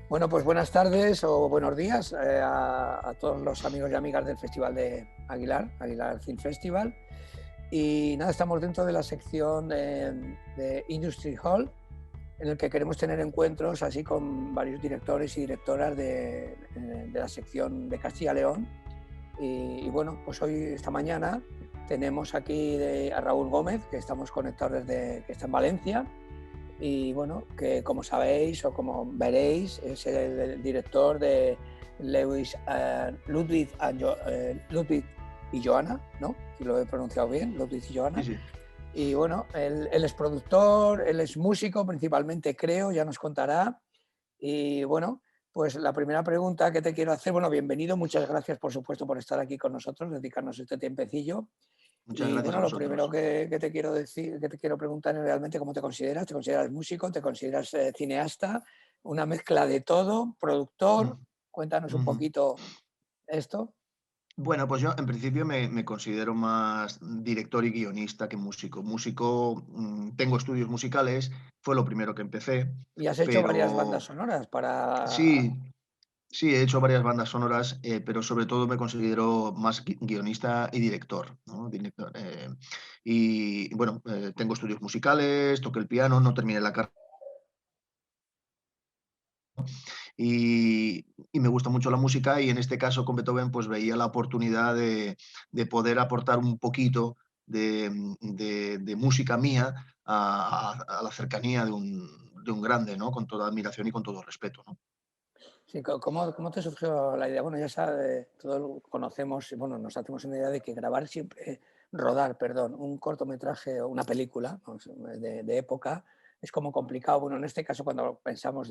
Bueno, pues buenas tardes o buenos días a todos los amigos y amigas del Festival de Aguilar Film Festival. Y nada, estamos dentro de la sección de Industry Hall, en el que queremos tener encuentros así con varios directores y directoras de la sección de Castilla-León. Y bueno, pues hoy, esta mañana, tenemos aquí a Raúl Gómez, que estamos conectados que está en Valencia. Y bueno, que como sabéis o como veréis, es el director de Ludwig y Johanna, ¿no? Si lo he pronunciado bien, Ludwig y Sí, Johanna. sí. Y bueno, él es productor, él es músico principalmente, creo, ya nos contará. Y bueno, pues la primera pregunta que te quiero hacer, bueno, bienvenido, muchas gracias por supuesto por estar aquí con nosotros, dedicarnos este tiempecillo. Muchas Y gracias a bueno, lo primero vosotros. que te quiero decir, que te quiero preguntar es realmente cómo te consideras. ¿Te consideras músico? ¿Te consideras cineasta? ¿Una mezcla de todo? Mm, ¿Productor? Cuéntanos un ujú. poquito esto. Bueno, pues yo en principio me considero más director y guionista que músico. Músico, tengo estudios musicales, fue lo primero que empecé, Y has hecho varias bandas pero sonoras para... sí, sí, he hecho varias bandas sonoras, pero sobre todo me considero más guionista y director, ¿no? Y bueno, tengo estudios musicales, toqué el piano, no terminé la carrera. Y me gusta mucho la música y en este caso con Beethoven pues veía la oportunidad de poder aportar un poquito de música mía a la cercanía de un grande, ¿no? Con toda admiración y con todo respeto, ¿no? Sí, ¿cómo te surgió la idea? Bueno, ya sabes, todos lo conocemos, y bueno, nos hacemos una idea de que grabar siempre, rodar, perdón, un cortometraje o una película, ¿no? De época es como complicado. Bueno, en este caso, cuando pensamos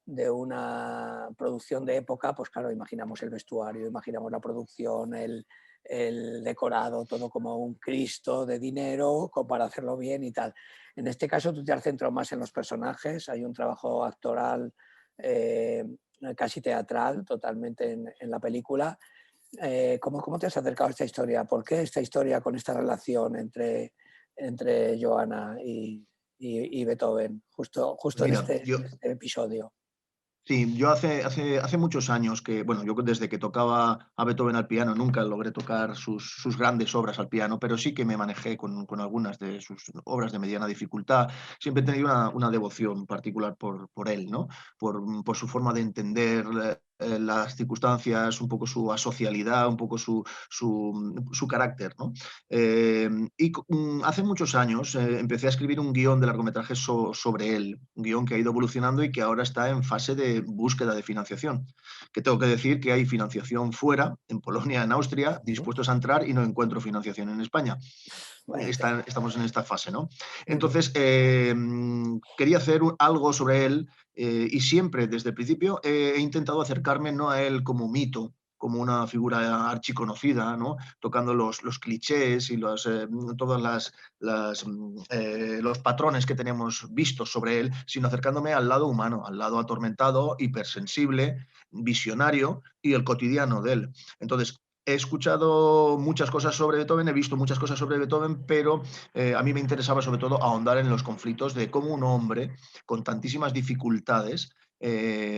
de una producción de época, pues claro, imaginamos el vestuario, imaginamos la producción, el decorado, todo como un Cristo de dinero para hacerlo bien y tal. En este caso tú te has centrado más en los personajes, hay un trabajo actoral eh, casi teatral totalmente en la película. ¿Cómo te has acercado a esta historia? ¿Por qué esta historia con esta relación entre Johanna y Beethoven, justo en Mira, este episodio? sí, yo hace muchos años que, bueno, yo desde que tocaba a Beethoven al piano nunca logré tocar sus grandes obras al piano, pero sí que me manejé con algunas de sus obras de mediana dificultad. Siempre he tenido una devoción particular por él, ¿no? Por su forma de entender las circunstancias, un poco su asocialidad, un poco su carácter, ¿no? Hace muchos años empecé a escribir un guión de largometraje sobre él, un guión que ha ido evolucionando y que ahora está en fase de búsqueda de financiación. Que tengo que decir que hay financiación fuera, en Polonia, en Austria, Ujú. dispuestos a entrar y no encuentro financiación en España. Vaya tela. Estamos en esta fase, ¿no? Ujú. Entonces, quería hacer algo sobre él y siempre, desde el principio, he intentado acercarme no a él como mito, como una figura archiconocida, ¿no? Tocando los clichés y todas los patrones que tenemos vistos sobre él, sino acercándome al lado humano, al lado atormentado, hipersensible, visionario y el cotidiano de él. Entonces, he escuchado muchas cosas sobre Beethoven, he visto muchas cosas sobre Beethoven, pero a mí me interesaba sobre todo ahondar en los conflictos de cómo un hombre con tantísimas dificultades,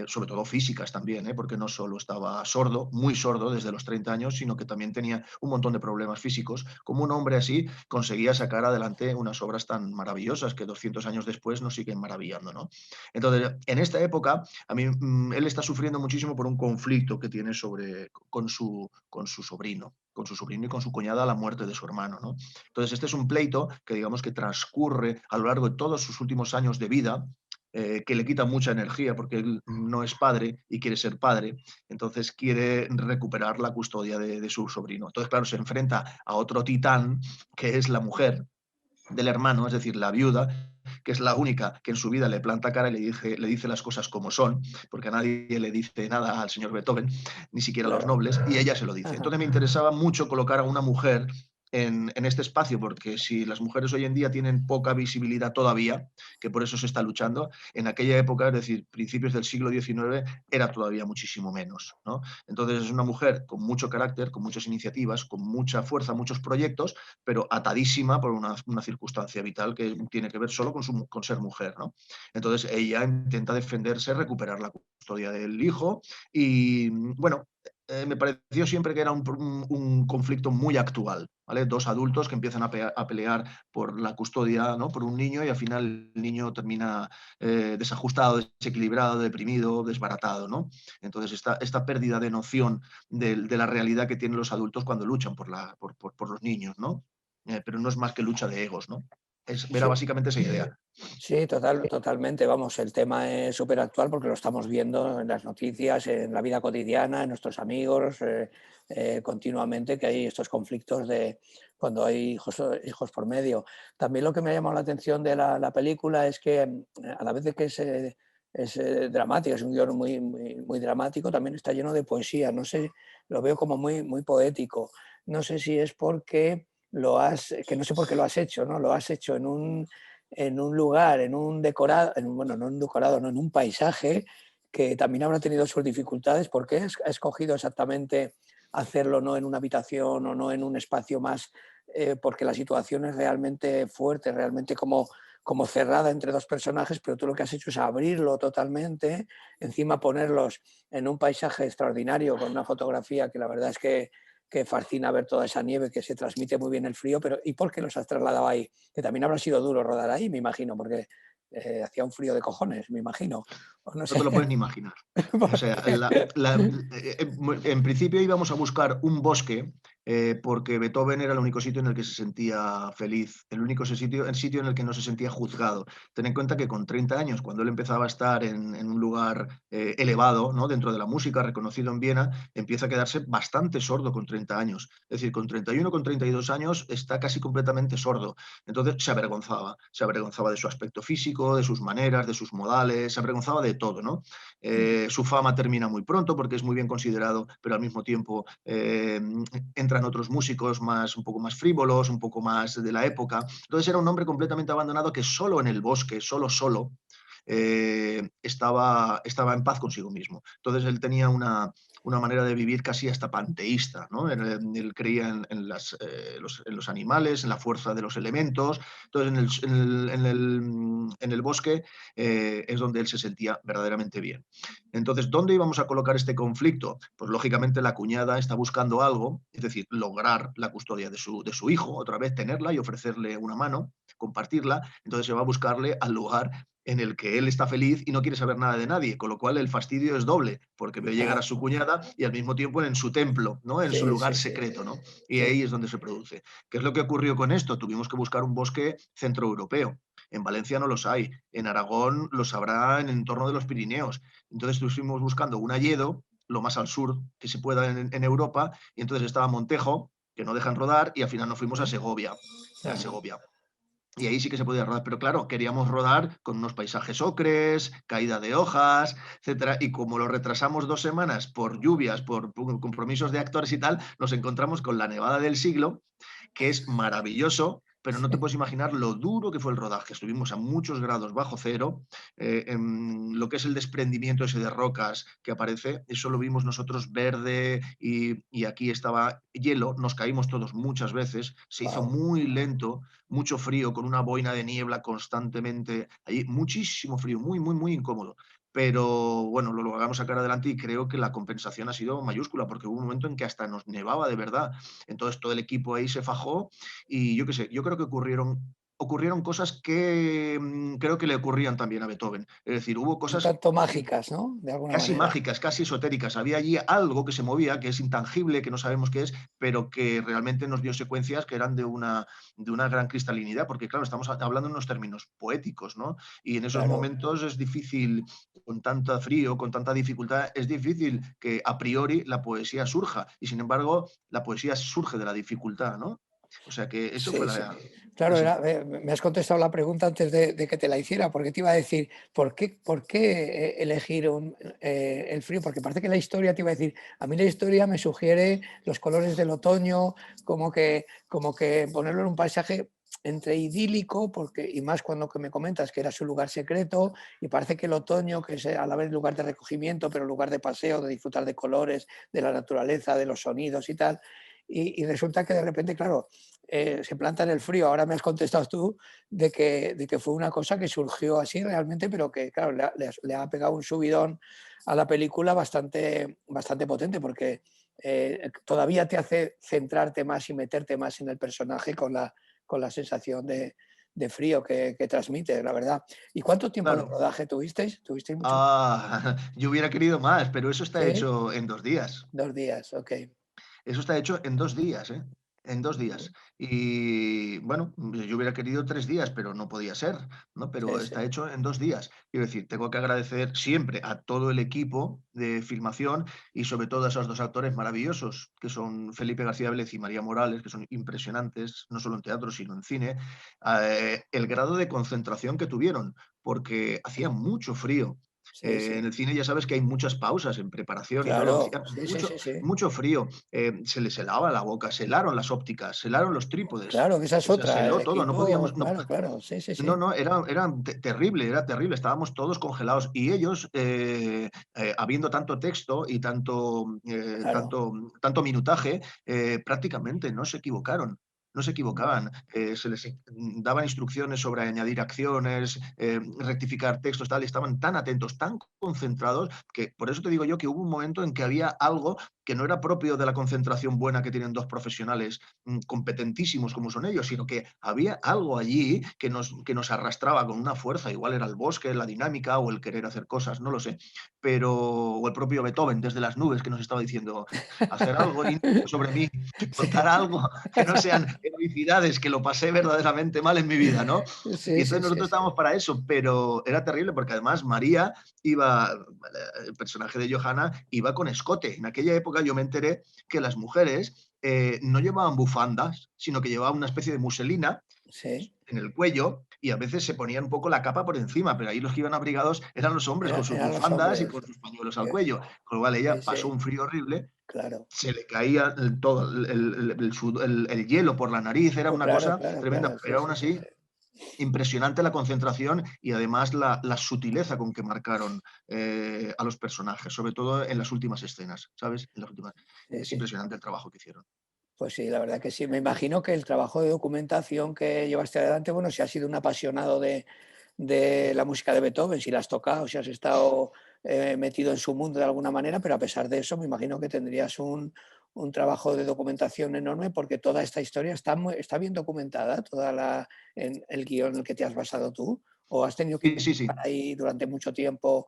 sobre todo físicas también, porque no solo estaba sordo, muy sordo desde los 30 años, sino que también tenía un montón de problemas físicos, como un hombre así conseguía sacar adelante unas obras tan maravillosas que 200 años después nos siguen maravillando, ¿no? Entonces, en esta época, a mí, él está sufriendo muchísimo por un conflicto que tiene con su sobrino y con su cuñada a la muerte de su hermano, ¿no? Entonces, este es un pleito que digamos que transcurre a lo largo de todos sus últimos años de vida, que le quita mucha energía porque él no es padre y quiere ser padre, entonces quiere recuperar la custodia de su sobrino. Entonces, claro, se enfrenta a otro titán, que es la mujer del hermano, es decir, la viuda, que es la única que en su vida le planta cara y le dice las cosas como son, porque a nadie le dice nada al señor Beethoven, ni siquiera a los Claro. nobles, y ella se lo dice. Ajá. Entonces me interesaba mucho colocar a una mujer en este espacio, porque si las mujeres hoy en día tienen poca visibilidad todavía, que por eso se está luchando, en aquella época, es decir, principios del siglo XIX, era todavía muchísimo menos, ¿no? Entonces es una mujer con mucho carácter, con muchas iniciativas, con mucha fuerza, muchos proyectos, pero atadísima por una circunstancia vital que tiene que ver solo con ser mujer, ¿no? Entonces ella intenta defenderse, recuperar la custodia del hijo y, bueno, me pareció siempre que era un conflicto muy actual, ¿vale? Dos adultos que empiezan a pelear por la custodia, ¿no? Por un niño y al final el niño termina desajustado, desequilibrado, deprimido, desbaratado, ¿no? Entonces esta pérdida de noción de la realidad que tienen los adultos cuando luchan por los niños, ¿no? Pero no es más que lucha de egos, ¿no? Era Sí, básicamente esa idea. sí, totalmente. Vamos, el tema es súper actual porque lo estamos viendo en las noticias, en la vida cotidiana, en nuestros amigos, continuamente que hay estos conflictos de cuando hay hijos por medio. También lo que me ha llamado la atención de la película es que a la vez de que es dramática, es un guión muy dramático, también está lleno de poesía. No sé, lo veo como muy poético. No sé si es porque que no sé por qué lo has hecho, ¿no? Lo has hecho en un lugar, en un decorado, bueno, no en un decorado, no, en un paisaje que también habrá tenido sus dificultades. ¿Por qué has escogido exactamente hacerlo no en una habitación o no en un espacio más? Porque la situación es realmente fuerte, realmente como cerrada entre dos personajes, pero tú lo que has hecho es abrirlo totalmente, encima ponerlos en un paisaje extraordinario con una fotografía que la verdad es que fascina ver toda esa nieve, que se transmite muy bien el frío, pero ¿y por qué los has trasladado ahí? Que también habrá sido duro rodar ahí, me imagino, porque hacía un frío de cojones, me imagino. O no No te sé. lo puedes ni imaginar. O sea, en principio íbamos a buscar un bosque porque Beethoven era el único sitio en el que se sentía feliz, el sitio en el que no se sentía juzgado. Ten en cuenta que con 30 años, cuando él empezaba a estar en un lugar elevado, ¿no? Dentro de la música, reconocido en Viena, empieza a quedarse bastante sordo con 30 años. Es decir, con 31, con 32 años está casi completamente sordo. Entonces se avergonzaba de su aspecto físico, de sus maneras, de sus modales, se avergonzaba de todo, ¿no? Su fama termina muy pronto porque es muy bien considerado, pero al mismo tiempo entran otros músicos un poco más frívolos, un poco más de la época. Entonces era un hombre completamente abandonado que solo en el bosque, solo, estaba en paz consigo mismo. Entonces él tenía una manera de vivir casi hasta panteísta, ¿no? Él creía en los animales, en la fuerza de los elementos. Entonces en el bosque es donde él se sentía verdaderamente bien. Entonces, ¿dónde íbamos a colocar este conflicto? Pues lógicamente la cuñada está buscando algo, es decir, lograr la custodia de su hijo, otra vez tenerla y ofrecerle una mano, compartirla. Entonces se va a buscarle al lugar en el que él está feliz y no quiere saber nada de nadie, con lo cual el fastidio es doble, porque ve llegar a Claro. su cuñada y al mismo tiempo en su templo, ¿no? En su Sí, lugar sí, sí, secreto, ¿no? Y sí. ahí es donde se produce. ¿Qué es lo que ocurrió con esto? Tuvimos que buscar un bosque centroeuropeo. En Valencia no los hay, en Aragón los habrá en el entorno de los Pirineos. Entonces estuvimos buscando un hayedo, lo más al sur que se pueda en Europa, y entonces estaba Montejo, que no dejan rodar, y al final nos fuimos a Ujú. Segovia. A Ajá. Segovia. Y ahí sí que se podía rodar, pero claro, queríamos rodar con unos paisajes ocres, caída de hojas, etcétera. Y como lo retrasamos 2 semanas por lluvias, por compromisos de actores y tal, nos encontramos con la nevada del siglo, que es maravilloso, pero no te puedes imaginar lo duro que fue el rodaje. Estuvimos a muchos grados bajo cero, en lo que es el desprendimiento ese de rocas que aparece, eso lo vimos nosotros verde y aquí estaba hielo, nos caímos todos muchas veces, se hizo Wow. muy lento, mucho frío, con una boina de niebla constantemente, allí muchísimo frío, muy incómodo. Pero bueno, lo logramos sacar adelante y creo que la compensación ha sido mayúscula, porque hubo un momento en que hasta nos nevaba de verdad. Entonces todo el equipo ahí se fajó y yo qué sé, yo creo que ocurrieron cosas que creo que le ocurrían también a Beethoven. Es decir, hubo Un cosas tanto mágicas, ¿no? De alguna casi manera. mágicas, casi esotéricas. Había allí algo que se movía, que es intangible, que no sabemos qué es, pero que realmente nos dio secuencias que eran de una gran cristalinidad, porque claro, estamos hablando en unos términos poéticos, ¿no? Y en esos Claro. momentos es difícil, con tanto frío, con tanta dificultad, es difícil que a priori la poesía surja. Y sin embargo, la poesía surge de la dificultad, ¿no? O sea que eso fue Sí, sí. la... Claro, Eso. me has contestado la pregunta antes de que te la hiciera, porque te iba a decir, por qué elegir el frío? Porque parece que la historia, te iba a decir, a mí la historia me sugiere los colores del otoño, como que ponerlo en un paisaje entre idílico, porque, y más cuando que me comentas que era su lugar secreto, y parece que el otoño, que es a la vez lugar de recogimiento, pero lugar de paseo, de disfrutar de colores, de la naturaleza, de los sonidos y tal, y resulta que de repente, claro, se planta en el frío. Ahora me has contestado tú de que fue una cosa que surgió así realmente, pero que, claro, le ha pegado un subidón a la película bastante potente, porque todavía te hace centrarte más y meterte más en el personaje con la sensación de frío que transmite, la verdad. ¿Y cuánto tiempo de Claro. rodaje tuvisteis? ¿Tuvisteis mucho? Ah, yo hubiera querido más, pero eso está Sí, hecho en 2 días. 2 días, ok. Eso está hecho en 2 días, ¿eh? En 2 días. Y bueno, yo hubiera querido 3 días, pero no podía ser, ¿no? Sí, Pero sí, está hecho en 2 días. Quiero decir, tengo que agradecer siempre a todo el equipo de filmación y sobre todo a esos dos actores maravillosos, que son Felipe García Vélez y María Morales, que son impresionantes, no solo en teatro, sino en cine, el grado de concentración que tuvieron, porque hacía mucho frío. sí, En sí. el cine ya sabes que hay muchas pausas en preparación y todo, Claro, hacía sí, sí, mucho, sí, sí. mucho frío, se les helaba la boca, se helaron las ópticas, se helaron los trípodes, Claro, que esa es o sea, se otra, el heló todo, no equipo, podíamos, no, claro, claro, sí, sí, no, sí, no, terrible, era terrible, estábamos todos congelados y ellos, habiendo tanto texto y claro, tanto minutaje, prácticamente no se equivocaron. No se ya, equivocaban, se les daban instrucciones sobre añadir acciones, rectificar textos, tal, y estaban tan atentos, tan concentrados, que por eso te digo yo que hubo un momento en que había algo que no era propio de la concentración buena que tienen dos profesionales competentísimos como son ellos, sino que había algo allí que nos arrastraba con una fuerza, igual era el bosque, la dinámica o el querer hacer cosas, no lo sé, pero o el propio Beethoven desde las nubes que nos estaba diciendo hacer algo sobre mí, contar sí, algo que no sean heroicidades, que lo pasé verdaderamente mal en mi vida, ¿no? Y sí, entonces sí, sí, nosotros sí, estábamos para eso, pero era terrible porque además María iba, el personaje de Johanna iba con escote. En aquella época yo me enteré que las mujeres no llevaban bufandas, sino que llevaban una especie de muselina sí, en el cuello y a veces se ponían un poco la capa por encima, pero ahí los que iban abrigados eran los hombres con sus eran los bufandas y hombres, con sus pañuelos al eh, cuello, con lo cual sí, ella pasó sí, un frío horrible, claro, se le caía todo el hielo por la nariz, era una claro, cosa claro, tremenda, claro, sí, pero aún sí, sí, sí. así impresionante la concentración y además la sutileza con que marcaron a los personajes, sobre todo en las últimas escenas, ¿sabes? En las últimas. Sí, Es sí. impresionante el trabajo que hicieron. Pues sí, la verdad que sí. Me imagino que el trabajo de documentación que llevaste adelante, bueno, si has sido un apasionado de la música de Beethoven, si la has tocado, si has estado metido en su mundo de alguna manera, pero a pesar de eso, me imagino que tendrías un trabajo de documentación enorme porque toda esta historia está bien documentada, en el guión en el que te has basado tú, o has tenido que Sí, sí, investigar sí. ahí durante mucho tiempo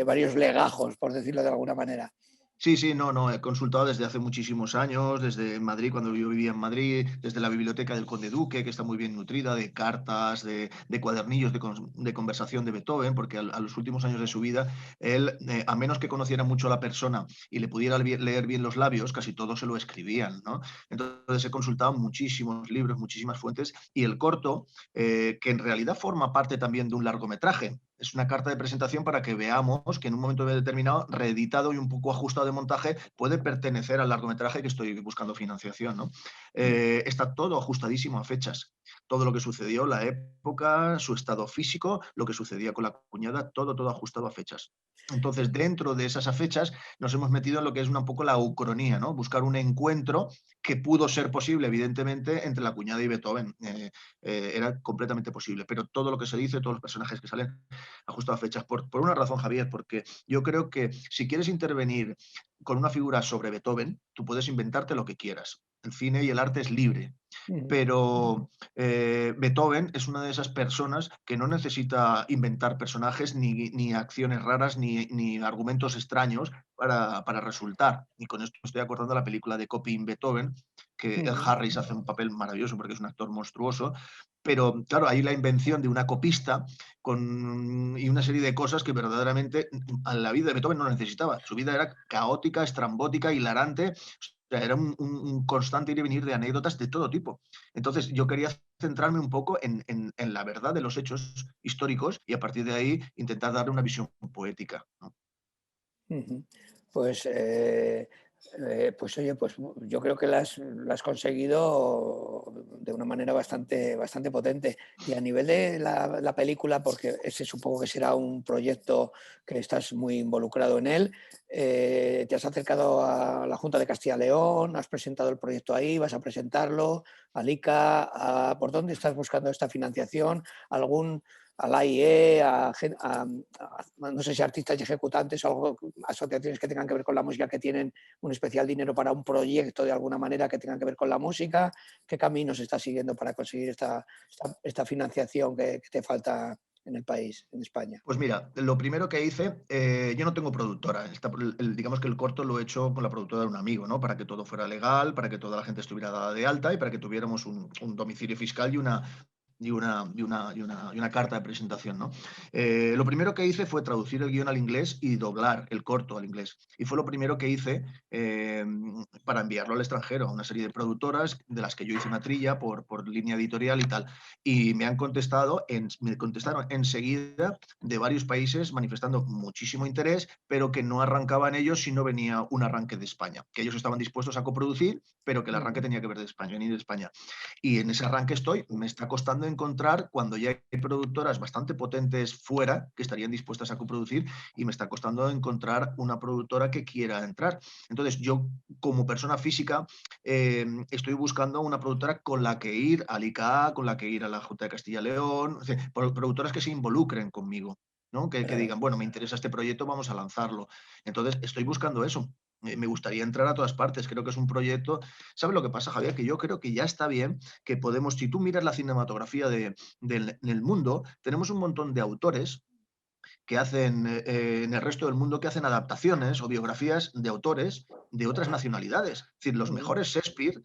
varios legajos, por decirlo de alguna manera. Sí, sí, no, no, he consultado desde hace muchísimos años, desde Madrid, cuando yo vivía en Madrid, desde la biblioteca del Conde Duque, que está muy bien nutrida, de cartas, de cuadernillos de conversación de Beethoven, porque a los últimos años de su vida, él, a menos que conociera mucho a la persona y le pudiera leer bien los labios, casi todo se lo escribían, ¿no? Entonces he consultado muchísimos libros, muchísimas fuentes, y el corto, que en realidad forma parte también de un largometraje, es una carta de presentación para que veamos que en un momento determinado, reeditado y un poco ajustado de montaje, puede pertenecer al largometraje que estoy buscando financiación, ¿no? Está todo ajustadísimo a fechas. Todo lo que sucedió, la época, su estado físico, lo que sucedía con la cuñada, todo ajustado a fechas. Entonces, dentro de esas fechas, nos hemos metido en lo que es un poco la ucronía, ¿no? Buscar un encuentro que pudo ser posible, evidentemente, entre la cuñada y Beethoven. Era completamente posible, pero todo lo que se dice, todos los personajes que salen, ajustado a fechas. Por una razón, Javier, porque yo creo que si quieres intervenir con una figura sobre Beethoven, tú puedes inventarte lo que quieras. El cine y el arte es libre, Ujú. pero Beethoven es una de esas personas que no necesita inventar personajes ni acciones raras ni argumentos extraños para resultar. Y con esto estoy acordando de la película de Copy in Beethoven, que el Ujú. Harris hace un papel maravilloso porque es un actor monstruoso, pero claro, hay la invención de una copista y una serie de cosas que verdaderamente a la vida de Beethoven no necesitaba. Su vida era caótica, estrambótica, hilarante. sea, era un constante ir y venir de anécdotas de todo tipo. Entonces, yo quería centrarme un poco en la verdad de los hechos históricos y a partir de ahí intentar darle una visión poética, ¿no? Ujú. Pues, pues oye, pues yo creo que la has conseguido de una manera bastante potente. Y a nivel de la película, porque ese supongo que será un proyecto que estás muy involucrado en él, ¿te has acercado a la Junta de Castilla y León? ¿Has presentado el proyecto ahí? ¿Vas a presentarlo? ¿Al ICA? ¿Por dónde estás buscando esta financiación? ¿Algún a la AIE, no sé si artistas y ejecutantes o algo, asociaciones que tengan que ver con la música que tienen un especial dinero para un proyecto de alguna manera que tengan que ver con la música? ¿Qué caminos estás siguiendo para conseguir esta financiación que te falta en el país, en España? Pues mira, lo primero que hice, yo no tengo productora. Digamos que el corto lo he hecho con la productora de un amigo, ¿no? Para que todo fuera legal, para que toda la gente estuviera dada de alta y para que tuviéramos un domicilio fiscal y una carta de presentación, ¿no? Lo primero que hice fue traducir el guión al inglés y doblar el corto al inglés. Y fue lo primero que hice para enviarlo al extranjero, a una serie de productoras de las que yo hice una trilla por línea editorial y tal. Y me contestaron enseguida de varios países manifestando muchísimo interés, pero que no arrancaban ellos si no venía un arranque de España, que ellos estaban dispuestos a coproducir, pero que el arranque Ujú. tenía que ver de España, venir de España. Y en ese arranque estoy, me está costando encontrar cuando ya hay productoras bastante potentes fuera que estarían dispuestas a coproducir y me está costando encontrar una productora que quiera entrar. Entonces yo como persona física estoy buscando una productora con la que ir al ICA, con la que ir a la Junta de Castilla y León, o sea, productoras que se involucren conmigo. ¿No? Que Claro. digan, bueno, me interesa este proyecto, vamos a lanzarlo. Entonces, estoy buscando eso. Me gustaría entrar a todas partes. Creo que es un proyecto. ¿Sabes lo que pasa, Javier? Que yo creo que ya está bien que podemos, si tú miras la cinematografía del mundo, tenemos un montón de autores que hacen en el resto del mundo que hacen adaptaciones o biografías de autores de otras nacionalidades. Es decir, los Ujú. mejores Shakespeare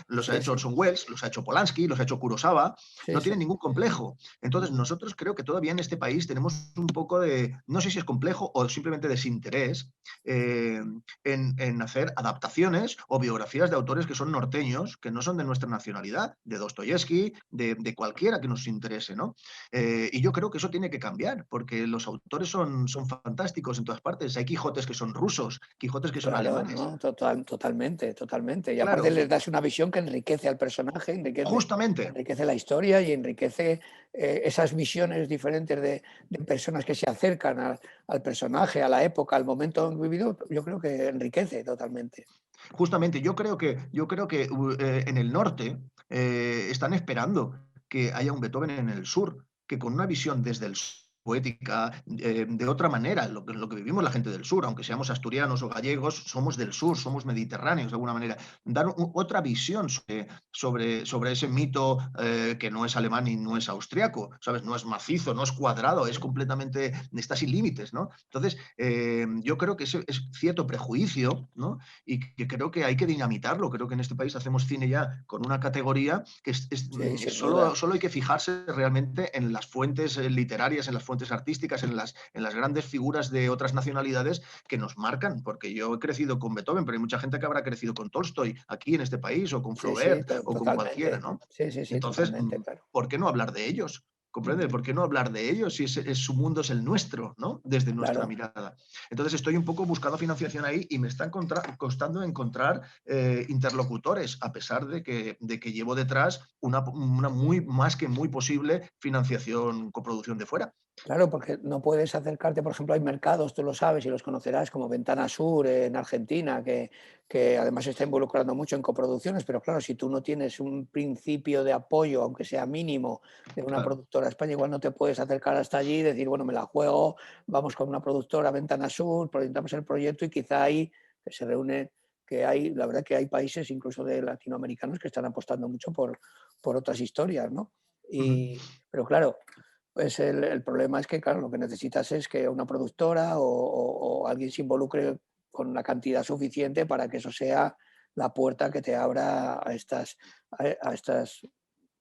los ha Sí, hecho sí, Orson Welles, los ha hecho Polanski, los ha hecho Kurosawa, sí, no sí. tienen ningún complejo. Entonces, Ujú. nosotros creo que todavía en este país tenemos un poco de, no sé si es complejo o simplemente desinterés eh, en hacer adaptaciones o biografías de autores que son norteños, que no son de nuestra nacionalidad, de Dostoyevsky, de cualquiera que nos interese, ¿no? Y yo creo que eso tiene que cambiar, porque los autores son fantásticos en todas partes. Hay Quijotes que son rusos, Quijotes que son Claro, alemanes. ¿no? Totalmente, totalmente. Y aparte Claro, les das una visión que enriquece al personaje, justamente. enriquece la historia y enriquece esas visiones diferentes de personas que se acercan al personaje, a la época, al momento vivido. Yo creo que enriquece totalmente. Justamente, yo creo que en el norte están esperando que haya un Beethoven en el sur, que con una visión desde el poética, de otra manera, lo que vivimos la gente del sur, aunque seamos asturianos o gallegos, somos del sur, somos mediterráneos de alguna manera, dar otra visión sobre ese mito que no es alemán y no es austriaco, ¿sabes? No es macizo, no es cuadrado, es completamente, está sin límites, ¿no? Entonces, yo creo que ese es cierto prejuicio, ¿no? Y que creo que hay que dinamitarlo. Creo que en este país hacemos cine ya con una categoría que Sí, sin duda. solo hay que fijarse realmente en las fuentes literarias, en las fuentes artísticas, en las grandes figuras de otras nacionalidades que nos marcan, porque yo he crecido con Beethoven, pero hay mucha gente que habrá crecido con Tolstoy aquí en este país, o con Sí, sí, Flaubert, o con cualquiera, totalmente. ¿no? Sí, sí, sí, Entonces, totalmente, claro. ¿por qué no hablar de ellos? ¿Comprende? Ujú. ¿Por qué no hablar de ellos si su mundo es el nuestro, ¿no? Desde nuestra Claro. mirada. Entonces estoy un poco buscando financiación ahí y me está costando encontrar interlocutores, a pesar de que llevo detrás una muy, más que muy posible financiación, coproducción de fuera. Claro, porque no puedes acercarte, por ejemplo, hay mercados, tú lo sabes y los conocerás, como Ventana Sur en Argentina, que además se está involucrando mucho en coproducciones, pero claro, si tú no tienes un principio de apoyo, aunque sea mínimo, de una Claro, productora a España, igual no te puedes acercar hasta allí y decir, bueno, me la juego, vamos con una productora Ventana Sur, presentamos el proyecto y quizá ahí que se reúne, que hay, la verdad que hay países incluso de latinoamericanos que están apostando mucho por otras historias, ¿no? ujú, Pero claro, pues el problema es que, claro, lo que necesitas es que una productora o alguien se involucre con la cantidad suficiente para que eso sea la puerta que te abra a estas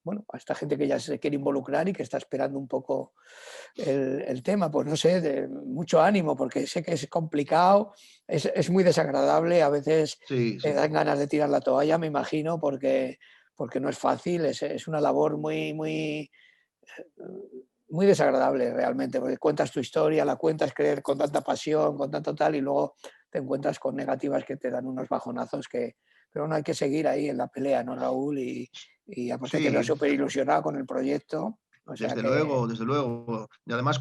bueno, a esta gente que ya se quiere involucrar y que está esperando un poco el tema, pues no sé, mucho ánimo, porque sé que es complicado, es muy desagradable, a veces Sí, te sí. dan ganas de tirar la toalla, me imagino, porque no es fácil, es una labor muy desagradable realmente, porque cuentas tu historia, la cuentas creer con tanta pasión, con tanto tal, y luego te encuentras con negativas que te dan unos bajonazos pero no hay que seguir ahí en la pelea, ¿no, Raúl? Y aparte te veo Sí, súper ilusionado con el proyecto, o sea desde que luego, desde luego. Y además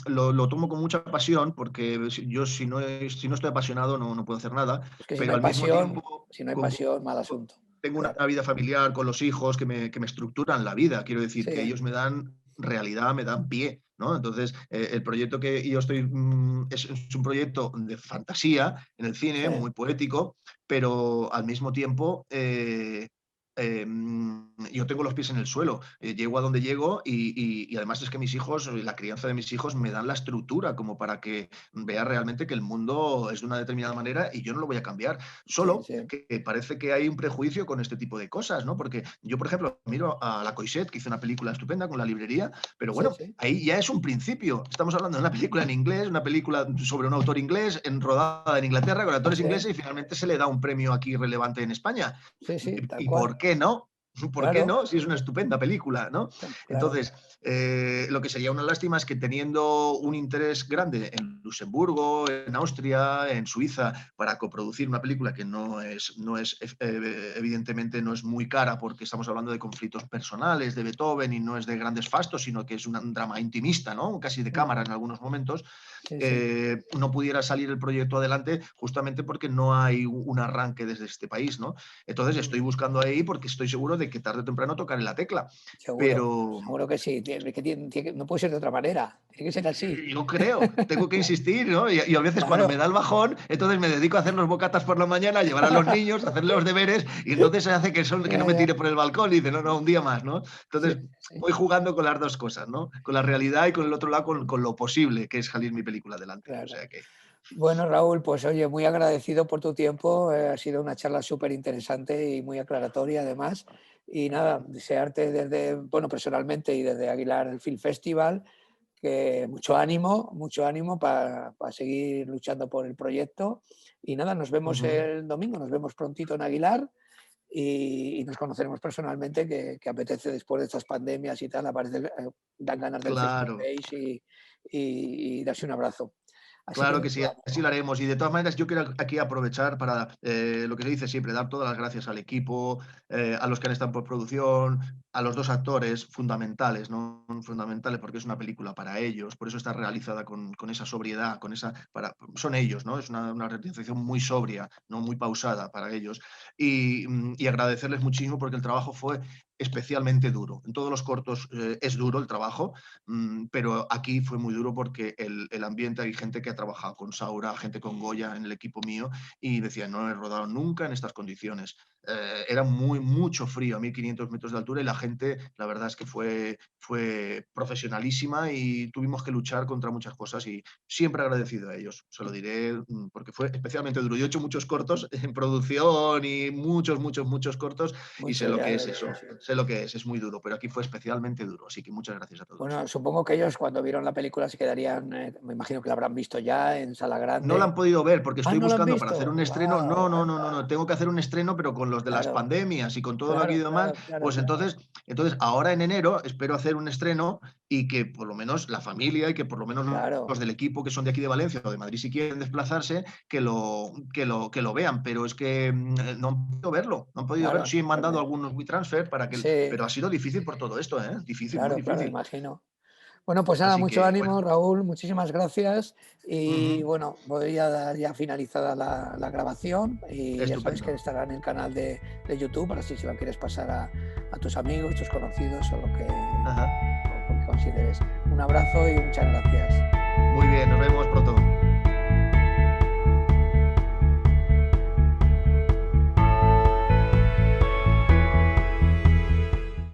lo tomo con mucha pasión porque yo si no estoy apasionado no puedo hacer nada, es que pero al mismo tiempo si no hay como pasión, mal asunto. tengo una Claro, vida familiar con los hijos que me estructuran la vida. Quiero decir que sí, ellos me dan realidad, me dan pie, ¿no? Entonces, el proyecto que yo estoy es un proyecto de fantasía en el cine, sí, muy poético, pero al mismo tiempo yo tengo los pies en el suelo, llego a donde llego y además es que mis hijos, la crianza de mis hijos me dan la estructura como para que vea realmente que el mundo es de una determinada manera y yo no lo voy a cambiar. sí, Solo sí, que parece que hay un prejuicio con este tipo de cosas, ¿no? Porque yo, por ejemplo, miro a La Coixet, que hizo una película estupenda con la librería, pero sí, bueno, sí, ahí ya es un principio. Estamos hablando de una película en inglés, una película sobre un autor inglés, rodada en Inglaterra, con actores sí, ingleses, y finalmente se le da un premio aquí relevante en España. sí, sí, tal ¿Y cual, por qué no? ¿Por qué claro, no? Si es una estupenda película, ¿no? claro, Entonces, lo que sería una lástima es que teniendo un interés grande en Luxemburgo, en Austria, en Suiza, para coproducir una película que evidentemente no es muy cara porque estamos hablando de conflictos personales de Beethoven y no es de grandes fastos, sino que es un drama intimista, ¿no? Casi de cámara en algunos momentos, sí, sí, no pudiera salir el proyecto adelante justamente porque no hay un arranque desde este país, ¿no? Entonces estoy buscando ahí porque estoy seguro de que tarde o temprano tocaré la tecla, seguro, pero seguro que sí, no puede ser de otra manera, tiene que ser así. yo creo, tengo que insistir, ¿no? Y a veces cuando me Claro, da el bajón, entonces me dedico a hacer los bocatas por la mañana, a llevar a los niños, a hacer los deberes, y entonces se hace que no ya, me ya. tire por el balcón y dice, no, no, un día más, ¿no? Sí, Entonces sí, voy jugando con las dos cosas, ¿no? Con la realidad y con el otro lado con lo posible, que es salir mi película adelante. O claro. sea que, Bueno, Raúl, pues oye, muy agradecido por tu tiempo. Ha sido una charla súper interesante y muy aclaratoria además. Y nada, desearte desde, bueno, personalmente y desde Aguilar el Film Festival, que mucho ánimo para seguir luchando por el proyecto. Y nada, nos vemos ujú, el domingo, nos vemos prontito en Aguilar y nos conoceremos personalmente, que apetece después de estas pandemias y tal, aparece, dan ganas del face to claro. face y darse un abrazo. Así que Claro que sí, así lo haremos. Y de todas maneras, yo quiero aquí aprovechar para lo que se dice siempre, dar todas las gracias al equipo, a los que han estado por producción, a los dos actores fundamentales, ¿no? Fundamentales porque es una película para ellos, por eso está realizada con esa sobriedad, son ellos, ¿no? Es una realización muy sobria, ¿no? Muy pausada para ellos. Y agradecerles muchísimo porque el trabajo fue especialmente duro. En todos los cortos es duro el trabajo, pero aquí fue muy duro porque el ambiente, hay gente que ha trabajado con Saura, gente con Goya en el equipo mío, y decía, no he rodado nunca en estas condiciones. Era mucho frío a 1500 metros de altura y la gente, la verdad es que fue profesionalísima y tuvimos que luchar contra muchas cosas y siempre agradecido a ellos, se lo diré, porque fue especialmente duro. Yo he hecho muchos cortos en producción y muchos cortos y sé mucho lo ya, que es eso, sí, sí. sé lo que es muy duro, pero aquí fue especialmente duro, así que muchas gracias a todos. Bueno, supongo que ellos cuando vieron la película se quedarían, me imagino que la habrán visto ya en sala No la grande. han podido ver porque Ah, estoy ¿no la han buscando para hacer visto? un estreno. ¡Wow! No. Tengo que hacer un estreno, pero con los de las Claro, pandemias y con todo lo que ha claro, ido mal. claro, claro, Pues claro. entonces, ahora en enero espero hacer un estreno y que por lo menos la familia y que por lo menos los Claro, del equipo que son de aquí de Valencia o de Madrid, si quieren desplazarse, que lo vean. Pero es que no han podido verlo. No han podido verlo. claro, Sí, he mandado estupendo. algunos WeTransfer para que. Sí, Pero ha sido difícil por todo esto, ¿eh? Difícil, muy claro, claro, difícil. imagino. Bueno, pues nada, Así mucho que, bueno. ánimo, Raúl, muchísimas gracias. Y Ujú. bueno, voy a dar ya finalizada la grabación y ya sabes Estupendo. que estará en el canal de YouTube, para si se lo quieres pasar a tus amigos, tus conocidos o Ajá. lo que consideres. Un abrazo y muchas gracias. Muy bien, nos vemos pronto.